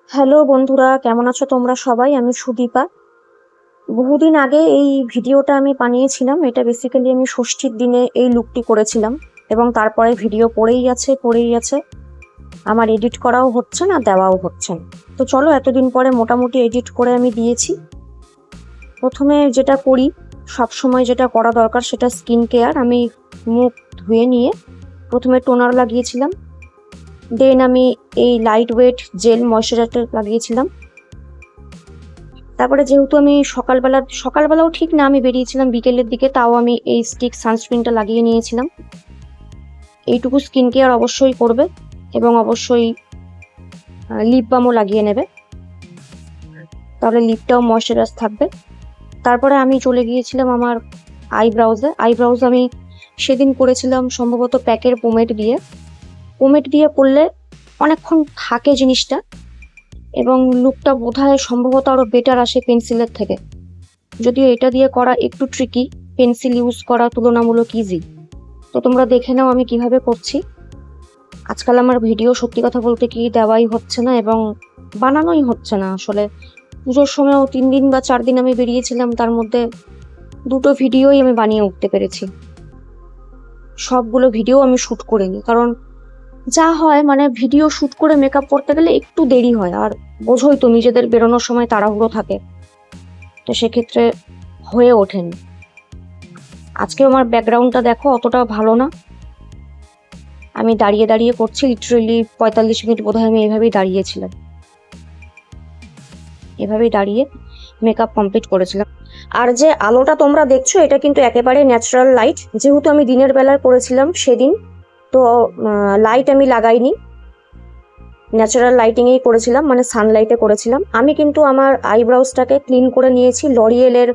Hello বন্ধুরা, কেমন আছো তোমরা সবাই? আমি সুদীপা। বহুদিন আগে এই ভিডিওটা আমি বানিয়েছিলাম। এটা বেসিক্যালি আমি ষষ্ঠীর দিনে এই লুকটি করেছিলাম এবং তারপরে ভিডিও পড়েই আছে। আমার এডিট করাও হচ্ছে না, দেওয়াও হচ্ছে না। তো চলো, এতদিন পরে মোটামুটি এডিট করে আমি দিয়েছি। প্রথমে যেটা করি, সবসময় যেটা করা দরকার, সেটা স্কিন কেয়ার। আমি মুখ ধুয়ে নিয়ে প্রথমে টোনার লাগিয়েছিলাম, দেন আমি এই লাইট ওয়েট জেল ময়শ্চারাইজার লাগিয়েছিলাম। তারপরে যেহেতু আমি সকালবেলাও ঠিক না, আমি বেরিয়েছিলাম বিকেলের দিকে, তাও আমি এই স্টিক সানস্ক্রিনটা লাগিয়ে নিয়েছিলাম। এইটুকু স্কিন কেয়ার অবশ্যই করবে এবং অবশ্যই লিপ বামও লাগিয়ে নেবে, তাহলে লিপটাও ময়শ্চারাইজ থাকবে। তারপরে আমি চলে গিয়েছিলাম আমার আইব্রাউজ আমি সেদিন করেছিলাম সম্ভবত প্যাকের পোমেট দিয়ে করলে অনেকক্ষণ থাকে জিনিসটা এবং লুকটা বোধহয় সম্ভবত আরো বেটার আসে পেন্সিলের থেকে। যদিও এটা দিয়ে করা একটু ট্রিকি, পেন্সিল ইউজ করা তুলনামূলক ইজি। তো তোমরা দেখে নাও আমি কিভাবে করছি। আজকাল আমার ভিডিও সত্যি কথা বলতে কি দেওয়াই হচ্ছে না এবং বানানোই হচ্ছে না। আসলে পুজোর সময়ও 3 দিন বা 4 দিন আমি বেরিয়েছিলাম, তার মধ্যে 2টো ভিডিওই আমি বানিয়ে উঠতে পেরেছি। সবগুলো ভিডিও আমি শ্যুট করিনি, কারণ যা হয় মানে ভিডিও শ্যুট করে মেকআপ করতে গেলে একটু দেরি হয়, আর বোঝোই তো নিজেদের বেরোনোর সময় তাড়াহুড়ো থাকে, তো সেক্ষেত্রে হয়ে ওঠেনি। আজকে আমার ব্যাকগ্রাউন্ডটা দেখো, অতটা ভালো না। আমি দাঁড়িয়ে দাঁড়িয়ে করছি, লিটারেলি 45 মিনিট বোধহয় আমি এভাবেই দাঁড়িয়ে মেকআপ কমপ্লিট করেছিলাম। আর যে আলোটা তোমরা দেখছো, এটা কিন্তু একেবারে ন্যাচারাল লাইট। যেহেতু আমি দিনের বেলায় করেছিলাম সেদিন, তো লাইট আমি লাগাইনি, ন্যাচারাল লাইটিংয়েই করেছিলাম, মানে সানলাইটে করেছিলাম। আমি কিন্তু আমার আইব্রাউজটাকে ক্লিন করে নিয়েছি লরিয়েলের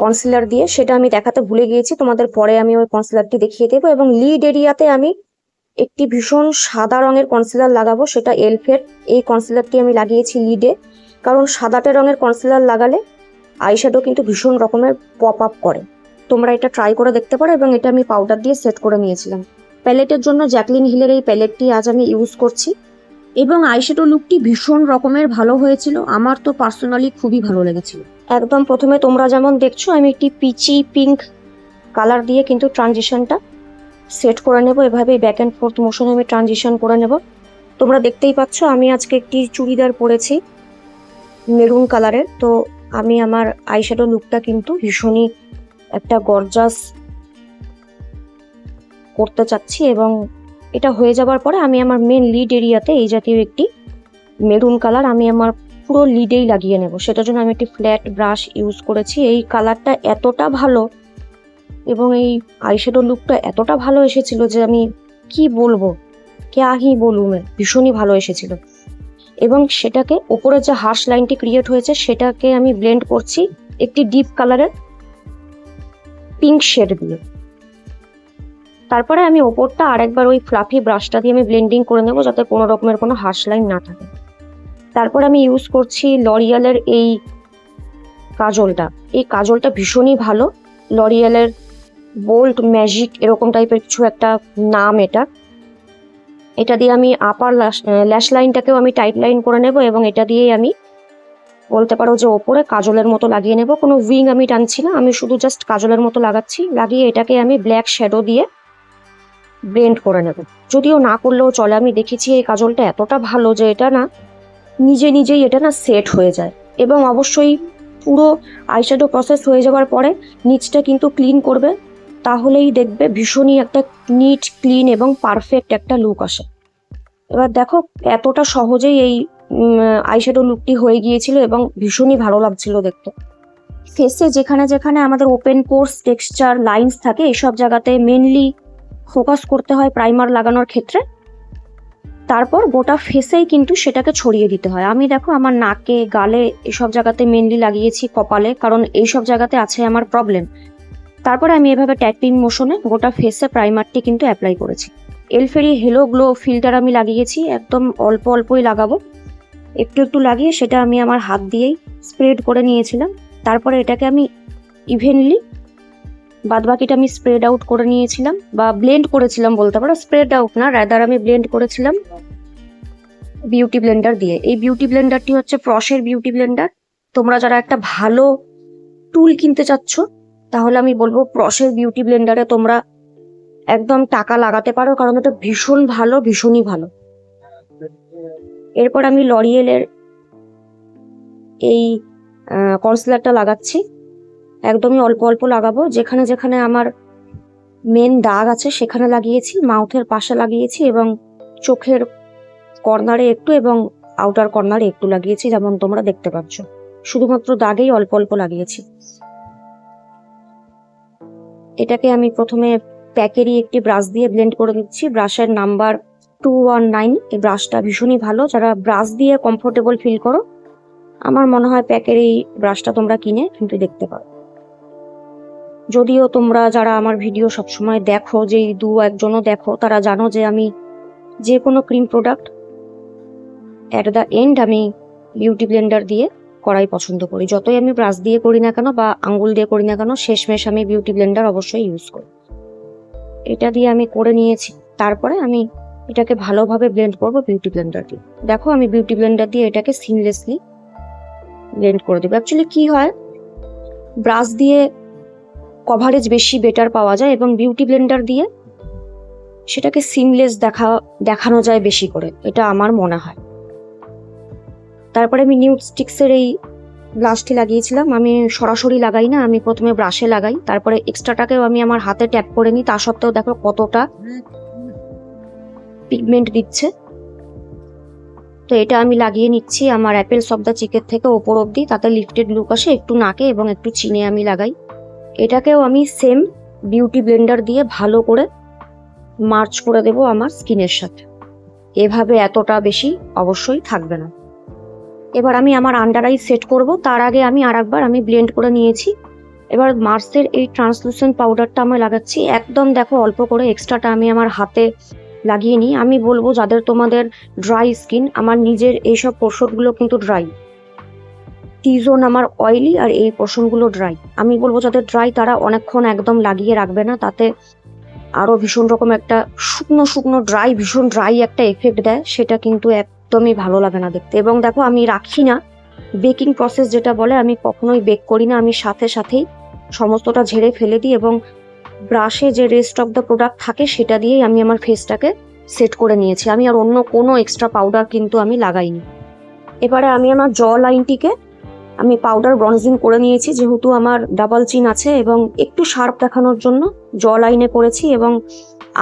কনসিলার দিয়ে, সেটা আমি দেখাতে ভুলে গিয়েছি তোমাদের, পরে আমি ওই কনসিলারটি দেখিয়ে দেবো। এবং লিড এরিয়াতে আমি একটি ভীষণ সাদা রঙের কনসিলার লাগাবো, সেটা এলফের। এই কনসিলারটি আমি লাগিয়েছি লিডে, কারণ সাদাটে রঙের কনসিলার লাগালে আইশ্যাডো কিন্তু ভীষণ রকমের পপ আপ করে। তোমরা এটা ট্রাই করে দেখতে পারো। এবং এটা আমি পাউডার দিয়ে সেট করে নিয়েছিলাম। প্যালেটের জন্য জ্যাকলিন হিলের এই প্যালেটটি আজ আমি ইউজ করছি এবং আইশ্যাডো লুকটি ভীষণ রকমের ভালো হয়েছিল। আমার তো পার্সোনালি খুবই ভালো লেগেছিল। একদম প্রথমে তোমরা যেমন দেখছো, আমি একটি পিচি পিঙ্ক কালার দিয়ে কিন্তু ট্রানজিশনটা সেট করে নেব। এভাবেই ব্যাক অ্যান্ড ফোর্থ মোশনে আমি ট্রানজিশন করে নেব। তোমরা দেখতেই পাচ্ছ আমি আজকে একটি চুড়িদার পরেছি মেরুন কালারের। তো আমি আমার আইশ্যাডো লুকটা কিন্তু ভীষণই একটা গর্জাস করতে চাচ্ছি এবং এটা হয়ে যাবার পরে আমি আমার মেন লিড এরিয়াতে এই জাতীয় একটি মেরুন কালার আমি আমার পুরো লিডেই লাগিয়ে নেব। সেটার জন্য আমি একটি ফ্ল্যাট ব্রাশ ইউজ করেছি। এই কালারটা এতটা ভালো এবং এই আইশ্যাডো লুকটা এতটা ভালো এসেছিল যে আমি কি বলবো, ক্যা হি বলুম, ভীষণই ভালো এসেছিল। এবং সেটাকে ওপরে যে হার্শ লাইনটি ক্রিয়েট হয়েছে সেটাকে আমি ব্লেন্ড করছি একটি ডিপ কালারের পিঙ্ক শেড দিয়ে। তারপরে আমি ওপরটা আরেকবার ওই ফ্লাফি ব্রাশটা দিয়ে আমি ব্লেন্ডিং করে নেব, যাতে কোনো রকমের কোনো হার্শ লাইন না থাকে। তারপর আমি ইউজ করছি লরিয়ালের এই কাজলটা। এই কাজলটা ভীষণই ভালো, লরিয়ালের বোল্ড ম্যাজিক এরকম টাইপের কিছু একটা নাম এটা দিয়ে আমি আপার ল্যাশ লাইনটাকেও আমি টাইট লাইন করে নেব এবং এটা দিয়েই আমি বলতে পারো যে ওপরে কাজলের মতো লাগিয়ে নেব। কোনো উইং আমি টানছি না, আমি শুধু জাস্ট কাজলের মতো লাগাচ্ছি। লাগিয়ে এটাকে আমি ব্ল্যাক শ্যাডো দিয়ে ব্লেন্ড করে নেব। যদিও না করলেও চলে, আমি দেখেছি এই কাজলটা এতটা ভালো যে এটা না নিজেই এটা না সেট হয়ে যায়। এবং অবশ্যই পুরো আইশ্যাডো প্রসেস হয়ে যাওয়ার পরে নিচটা কিন্তু ক্লিন করবে, তাহলেই দেখবে ভীষণই একটা নিট ক্লিন এবং পারফেক্ট একটা লুক আসে। এবার দেখো এতটা সহজেই এই আইশ্যাডো লুকটি হয়ে গিয়েছিল এবং ভীষণই ভালো লাগছিল দেখতে। ফেসে যেখানে যেখানে আমাদের ওপেন পোর্স, টেক্সচার, লাইন্স থাকে, এইসব জায়গাতে মেনলি ফোকাস করতে হয় প্রাইমার লাগানোর ক্ষেত্রে। তারপর গোটা ফেসেই কিন্তু সেটাকে ছড়িয়ে দিতে হয়। আমি দেখো আমার নাকে, গালে এসব জায়গাতে মেনলি লাগিয়েছি, কপালে, কারণ এইসব জায়গাতে আছে আমার প্রবলেম। তারপরে আমি এভাবে ট্যাপিং মোশনে গোটা ফেসে প্রাইমারটি কিন্তু অ্যাপ্লাই করেছি। এলফেরি হেলো গ্লো ফিল্টার আমি লাগিয়েছি, একদম অল্প অল্পই লাগাবো, একটু লাগিয়ে সেটা আমি আমার হাত দিয়েই স্প্রেড করে নিয়েছিলাম। তারপরে এটাকে আমি ইভেনলি বাদবাকিটা আমি স্প্রেড আউট করে নিয়েছিলাম, বা ব্লেন্ড করেছিলাম বলতে পারো, স্প্রেড আউট না, রাদার আমি ব্লেন্ড করেছিলাম। বিউটি ব্লেন্ডার দিয়ে। এই বিউটি ব্লেন্ডারটি হচ্ছে প্রসের বিউটি ব্লেন্ডার। তোমরা যারা একটা ভালো টুল কিনতে চাচ্ছ তাহলে আমি বলবো প্রসের বিউটি ব্লেন্ডারে তোমরা একদম টাকা লাগাতে পারো, কারণ এটা ভীষণ ভালো, ভীষণই ভালো। এরপর আমি লরিয়েলের এই কনসিলারটা লাগাচ্ছি। একদমই অল্প অল্প লাগাবো, যেখানে যেখানে আমার মেন দাগ আছে সেখানে লাগিয়েছি, মাউথের পাশে লাগিয়েছি এবং চোখের কর্নারে একটু এবং আউটার কর্নারে একটু লাগিয়েছি, যেমন তোমরা দেখতে পাচ্ছ। শুধুমাত্র দাগেই অল্প অল্প লাগিয়েছি। এটাকে আমি প্রথমে প্যাকেরই একটি ব্রাশ দিয়ে ব্লেন্ড করে দিচ্ছি। ব্রাশের নাম্বার 219। এই ব্রাশটা ভীষণই ভালো। যারা ব্রাশ দিয়ে কমফোর্টেবল ফিল করো, আমার মনে হয় প্যাকের এই ব্রাশটা তোমরা কিনে কিন্তু দেখতে পারো। যদিও তোমরা যারা আমার ভিডিও সবসময় দেখো, যে দু একজনও দেখো, তারা জানো যে আমি যে কোনো cream product at the end আমি বিউটি ব্লেন্ডার দিয়ে করাই পছন্দ করি। যতই আমি ব্রাশ দিয়ে করি না কেন বা আঙ্গুল দিয়ে করি না কেন, শেষমেশ আমি বিউটি ব্লেন্ডার অবশ্যই ইউজ করি। এটা দিয়ে আমি করে নিয়েছি। তারপরে আমি এটাকে ভালোভাবে ব্লেন্ড করবো বিউটি ব্লেন্ডার দিয়ে। দেখো আমি বিউটি ব্লেন্ডার দিয়ে এটাকে সিমলেসলি ব্লেন্ড করে দেবো। অ্যাকচুয়ালি কি হয়, ব্রাশ দিয়ে কভারেজ বেশি বেটার পাওয়া যায় এবং বিউটি ব্লেন্ডার দিয়ে সেটাকে সিমলেস দেখানো যায় বেশি করে, এটা আমার মনে হয়। তারপরে আমি নিউড স্টিক্সের এই ব্লাশটি লাগিয়েছিলাম। আমি সরাসরি লাগাই না, আমি প্রথমে ব্রাশে লাগাই, তারপরে এক্সট্রাটাকেও আমি আমার হাতে ট্যাপ করে নিই। তা সত্ত্বেও দেখো কতটা পিগমেন্ট দিচ্ছে। তো এটা আমি লাগিয়ে নিচ্ছি আমার অ্যাপেলস অফ দ্য চিকের থেকে ওপর অব্দি, তাতে লিফটেড লুক আসে। একটু নাকে এবং একটু চিনে আমি লাগাই। এটাকেও আমি সেম বিউটি ব্লেন্ডার দিয়ে ভালো করে মার্চ করে দেব আমার স্কিনের সাথে। এভাবে এতটা বেশি অবশ্যই থাকবে না। এবার আমি আমার আন্ডার আই সেট করব, তার আগে আমি আরেকবার আমি ব্লেন্ড করে নিয়েছি। এবার মার্সের এই ট্রান্সলুসেন্ট পাউডারটা আমি লাগাচ্ছি। একদম দেখো অল্প করে, এক্সট্রাটা আমি আমার হাতে লাগিয়ে নিই। আমি বলবো যাদের তোমাদের ড্রাই স্কিন, আমার নিজের এইসব পোর্শনগুলো কিন্তু ড্রাই, টি জোন আমার অয়েলি আর এই পোর্শনগুলো ড্রাই। আমি বলবো যাদের ড্রাই তারা অনেকক্ষণ একদম লাগিয়ে রাখবে না, তাতে আরো ভীষণ রকম একটা শুকনো শুকনো ড্রাই, ভীষণ ড্রাই একটা এফেক্ট দেয়, সেটা কিন্তু একদমই ভালো লাগে না দেখতে। এবং দেখো আমি রাখি না, বেকিং প্রসেস যেটা বলে, আমি কখনোই বেক করি না। আমি সাথে সাথেই সমস্তটা ঝেড়ে ফেলে দিই এবং ব্রাশে যে রেস্ট অফ দ্য প্রোডাক্ট থাকে সেটা দিয়েই আমি আমার ফেসটাকে সেট করে নিয়েছি। আমি আর অন্য কোনো এক্সট্রা পাউডার কিন্তু আমি লাগাইনি। এবারে আমি আমার জ লাইনটিকে আমি পাউডার ব্রঞ্জিং করে নিয়েছি, যেহেতু আমার ডাবল চিন আছে এবং একটু শার্প দেখানোর জন্য জ লাইনে করেছি এবং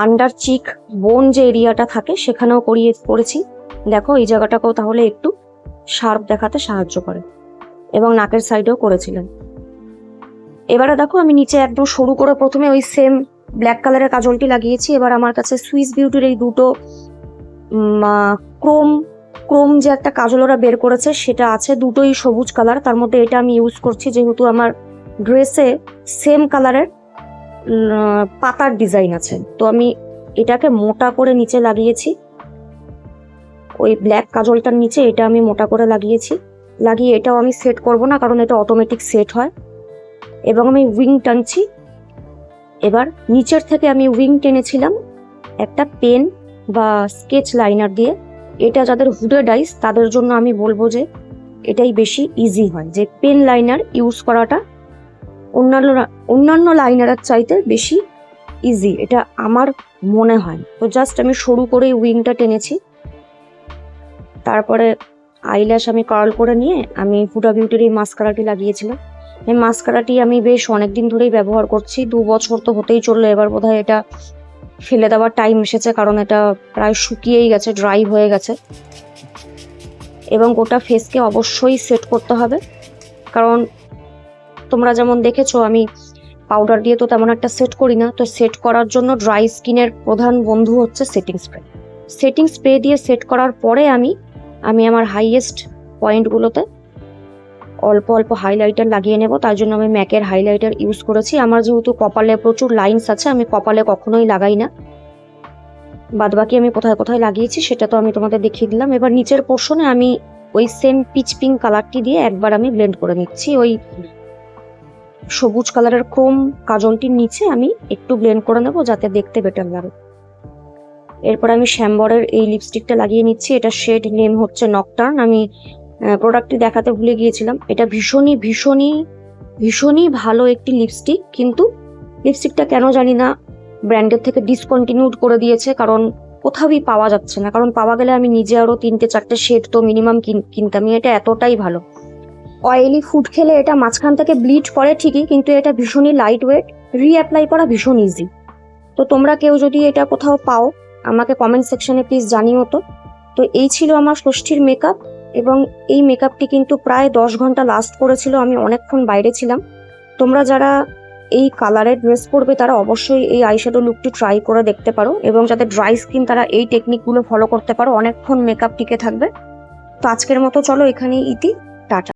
আন্ডার চিক বোন যে এরিয়াটা থাকে সেখানেও করেছি। দেখো এই জায়গাটাকেও তাহলে একটু শার্প দেখাতে সাহায্য করে, এবং নাকের সাইডেও করেছিলেন। এবারে দেখো আমি নিচে একদম সরু করে প্রথমে ওই সেম ব্ল্যাক কালারের কাজলটি লাগিয়েছি। এবার আমার কাছে সুইস বিউটির এই দুটো ক্রোম যে একটা কাজল ওরা বের করেছে সেটা আছে, দুটোই সবুজ কালার। তার মধ্যে এটা আমি ইউজ করছি যেহেতু আমার ড্রেসে সেম কালারের পাতার ডিজাইন আছে। তো আমি এটাকে মোটা করে নিচে লাগিয়েছি, ওই ব্ল্যাক কাজলটার নিচে এটা আমি মোটা করে লাগিয়েছি। লাগিয়ে এটাও আমি সেট করব না, কারণ এটা অটোমেটিক সেট হয়। এবং আমি উইং টানছি। এবার নিচের থেকে আমি উইং টেনেছিলাম একটা পেন বা স্কেচ লাইনার দিয়ে। এটা যাদের হুডেড আইস তাদের জন্য আমি বলবো যে এটাই বেশি ইজি হয়, যে পেন লাইনার ইউজ করাটা অন্যান্য লাইনারের চাইতে বেশি ইজি, এটা আমার মনে হয়। তো জাস্ট আমি সরু করে উইংটা টেনেছি। তারপরে আইল্যাশ আমি কার্ল করে নিয়ে আমি হুডা বিউটির এই মাস্কারাটি লাগিয়েছিলাম। এই মাস্কারাটি আমি বেশ অনেকদিন ধরেই ব্যবহার করছি, 2 বছর তো হতেই চললো। এবার বোধহয় এটা ফেলে দেওয়ার টাইম এসেছে, কারণ এটা প্রায় শুকিয়েই গেছে, ড্রাই হয়ে গেছে। এবং গোটা ফেসকে অবশ্যই সেট করতে হবে, কারণ তোমরা যেমন দেখেছো আমি পাউডার দিয়ে তো তেমন একটা সেট করি না। তো সেট করার জন্য ড্রাই স্কিনের প্রধান বন্ধু হচ্ছে সেটিং স্প্রে। সেটিং স্প্রে দিয়ে সেট করার পরে আমি আমার হাইয়েস্ট পয়েন্টগুলোতে অল্প অল্প হাইলাইটার লাগিয়ে নেব। তার জন্য আমি ম্যাকের হাইলাইটার ইউজ করেছি। আমার যেহেতু কপালে প্রচুর লাইনস আছে, আমি কপালে কখনোই লাগাই না। বাদবাকি আমি কোথায় কোথায় লাগিয়েছি সেটা তো আমি তোমাদের দেখিয়ে দিলাম। এবার নিচের পোর্শনে আমি ওই সেম পিচ পিঙ্ক কালারটি দিয়ে একবার আমি ব্লেন্ড করে নিচ্ছি। ওই সবুজ কালারের ক্রোম কাজলটির নিচে আমি একটু ব্লেন্ড করে নেব, যাতে দেখতে বেটার লাগে। এরপর আমি শ্যামবরের এই লিপস্টিকটা লাগিয়ে নিচ্ছি। এটা শেড নেম হচ্ছে নকটার্ন। আমি প্রোডাক্টটি দেখাতে ভুলে গিয়েছিলাম। এটা ভীষণই ভীষণই ভীষণই ভালো একটি লিপস্টিক, কিন্তু লিপস্টিকটা কেন জানি না ব্র্যান্ডের থেকে ডিসকন্টিনিউড করে দিয়েছে, কারণ কোথাওই পাওয়া যাচ্ছে না। কারণ পাওয়া গেলে আমি নিজে আরো 3-4টে শেড তো মিনিমাম কিনতাম। এটা এতটাই ভালো। অয়েলি ফুড খেলে এটা মাঝখান থেকে ব্লিড করে ঠিকই, কিন্তু এটা ভীষণই লাইট ওয়েট, রিঅ্যাপ্লাই করা ভীষণ ইজি। তো তোমরা কেউ যদি এটা কোথাও পাও আমাকে কমেন্ট সেকশনে প্লিজ জানিও। তো এই ছিল আমার ষষ্ঠীর মেকআপ, এবং এই মেকআপটি কিন্তু প্রায় 10 ঘন্টা লাস্ট করেছিল। আমি অনেকক্ষণ বাইরে ছিলাম। তোমরা যারা এই কালারের ড্রেস পরবে তারা অবশ্যই এই আইশ্যাডো লুকটি ট্রাই করে দেখতে পারো, এবং যাদের ড্রাই স্কিন তারা এই টেকনিকগুলো ফলো করতে পারো, অনেকক্ষণ মেকআপ টিকে থাকবে। তো আজকের মতো চলো এখানেই ইতি, টাটা।